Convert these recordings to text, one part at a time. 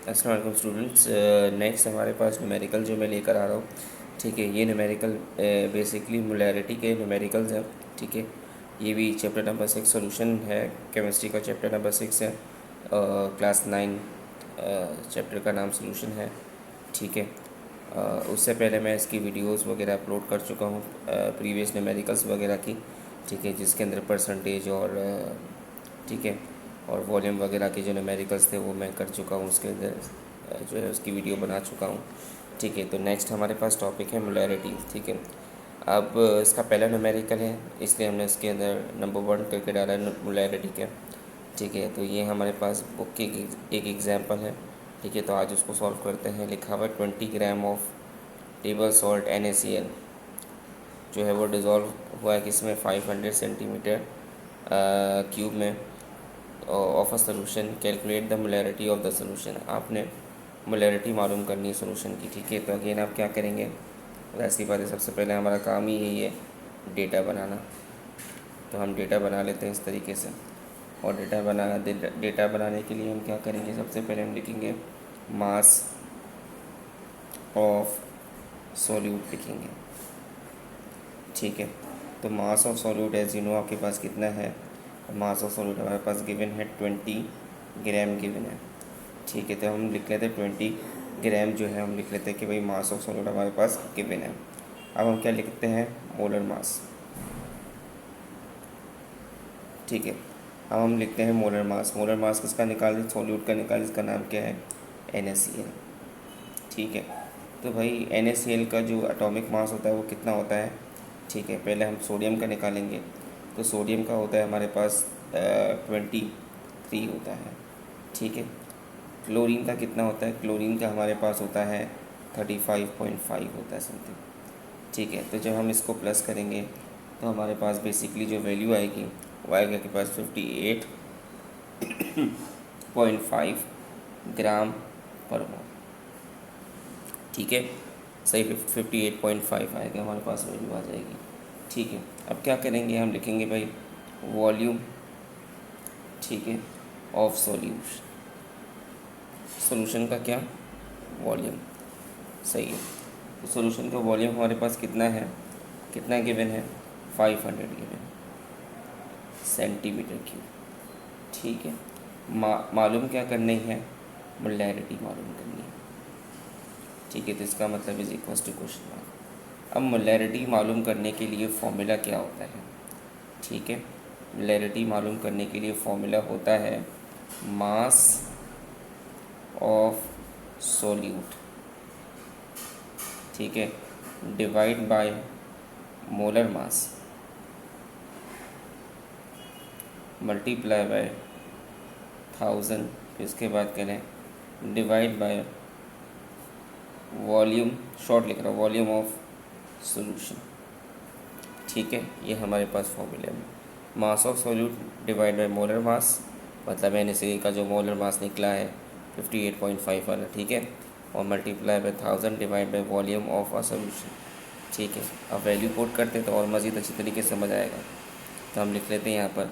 अस्सलाम वालेकुम students. Next हमारे पास न्यूमेरिकल जो मैं लेकर आ रहा हूँ, ठीक है। ये न्यूमेरिकल बेसिकली मोलैरिटी के न्यूमेरिकल्स हैं, ठीक है। ये भी चैप्टर नंबर 6 सॉल्यूशन है, केमिस्ट्री का चैप्टर नंबर 6 है, क्लास 9 चैप्टर का नाम सॉल्यूशन है, ठीक है। उससे पहले मैं इसकी वीडियोस वगैरह अपलोड कर चुका हूँ प्रीवियस न्यूमेरिकल्स वगैरह की, ठीक है, जिसके अंदर परसेंटेज और ठीक है और वॉल्यूम वगैरह के जो न्यूमेरिकल्स थे वो मैं कर चुका हूँ, उसके अंदर जो है उसकी वीडियो बना चुका हूँ, ठीक है। तो नेक्स्ट हमारे पास टॉपिक है मोलैरिटी, ठीक है। अब इसका पहला न्यूमेरिकल है, इसलिए हमने इसके अंदर नंबर 1 करके डाला मोलैरिटी का, ठीक है। तो ये हमारे पास बुक की एक एग्जाम्पल है, ठीक है। तो आज उसको सॉल्व करते हैं। लिखा हुआ 20 gram of table salt NaCl जो है वो डिज़ोल्व हुआ है किसमें 500 सेंटीमीटर क्यूब में of a solution. Calculate the molarity of the solution. आपने मोलैरिटी मालूम करनी है सोल्यूशन की, ठीक है। तो अगेन आप क्या करेंगे, ऐसी बात है, सबसे पहले हमारा काम ही यही है डेटा बनाना। तो हम डेटा बना लेते हैं इस तरीके से। और डेटा बनाने के लिए हम क्या करेंगे, सबसे पहले हम लिखेंगे मास ऑफ सॉल्यूट लिखेंगे, ठीक है। तो mass of solute as you know आपके पास कितना है, मास ऑफ सॉल्यूट हमारे पास गिवन है 20 ग्राम गिवन है, ठीक है। तो हम लिख लेते हैं 20 ग्राम जो है हम लिख लेते हैं कि भाई मास ऑफ सॉल्यूट हमारे पास गिवन है। अब हम क्या लिखते हैं, मोलर मास, ठीक है। अब हम लिखते हैं मोलर मास। मोलर मास किसका निकालें, सॉल्यूट का निकालें, इसका नाम क्या है NaCl, ठीक है। तो भाई NaCl का जो एटॉमिक मास होता है वो कितना होता है, ठीक है। पहले हम सोडियम का निकालेंगे। तो सोडियम का होता है हमारे पास 23 होता है, ठीक है। क्लोरीन का कितना होता है, क्लोरीन का हमारे पास होता है 35.5 होता है समथिंग, ठीक है। तो जब हम इसको प्लस करेंगे तो हमारे पास बेसिकली जो वैल्यू आएगी वो आएगा के पास 58.5 ग्राम पर मोल, ठीक है। सही 58.5 आएगा हमारे पास वैल्यू आ जाएगी, ठीक है। अब क्या करेंगे, हम लिखेंगे भाई वॉल्यूम, ठीक है, ऑफ सॉल्यूशन। सॉल्यूशन का क्या, वॉल्यूम, सही है। तो सॉल्यूशन का वॉल्यूम हमारे पास कितना है, कितना गिवन है 500 गिवन सेंटीमीटर क्यूब, ठीक है। मालूम क्या करनी है, मोलैरिटी मालूम करनी है, ठीक है। तो इसका मतलब is equal to question mark. अब मोलैरिटी मालूम करने के लिए फॉर्मूला क्या होता है, ठीक है। मोलैरिटी मालूम करने के लिए फॉर्मूला होता है मास ऑफ सॉल्यूट, ठीक है, divide by molar mass multiply by 1000, फिर इसके बाद करें डिवाइड बाय वॉल्यूम, शॉर्ट लिख रहा हूँ, वॉल्यूम ऑफ सॉल्यूशन, ठीक है। ये हमारे पास फॉर्मूला है। मास of solute divide by molar mass, मतलब NaCl का जो मोलर मास निकला है 58.5 वाला, ठीक है। और multiply by 1000 divide by volume of a solution, ठीक है। अब वैल्यू पुट करते तो और मज़ीद अच्छी तरीके से समझ आएगा। तो हम लिख लेते हैं यहाँ पर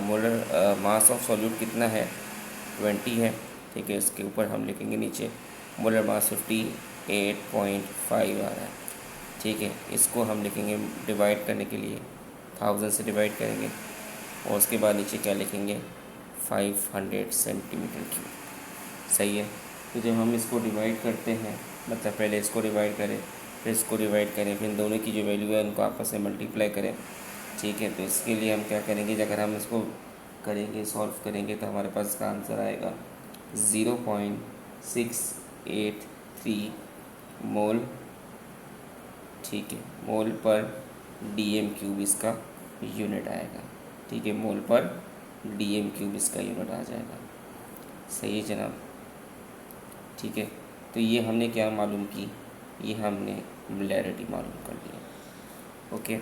मोलर मास ऑफ सॉल्यूट कितना है 20 है, ठीक है। इसके ऊपर हम लिखेंगे नीचे मोलर मास 58.5 आ रहा है, ठीक है। इसको हम लिखेंगे डिवाइड करने के लिए 1000 से डिवाइड करेंगे और उसके बाद नीचे क्या लिखेंगे 500 सेंटीमीटर क्यूब, सही है। तो जब हम इसको डिवाइड करते हैं, मतलब पहले इसको डिवाइड करें फिर इसको डिवाइड करें, फिर दोनों की जो वैल्यू है उनको आपस में मल्टीप्लाई करें, ठीक है। तो इसके लिए हम क्या करेंगे, अगर हम इसको करेंगे सॉल्व करेंगे तो हमारे पास इसका आंसर आएगा 0.683 मोल, ठीक है, मोल पर DM क्यूब इसका यूनिट आएगा, ठीक है। मोल पर DM क्यूब इसका यूनिट आ जाएगा, सही है जनाब, ठीक है। तो ये हमने क्या मालूम की, ये हमने मोलैरिटी मालूम कर लिया, ओके।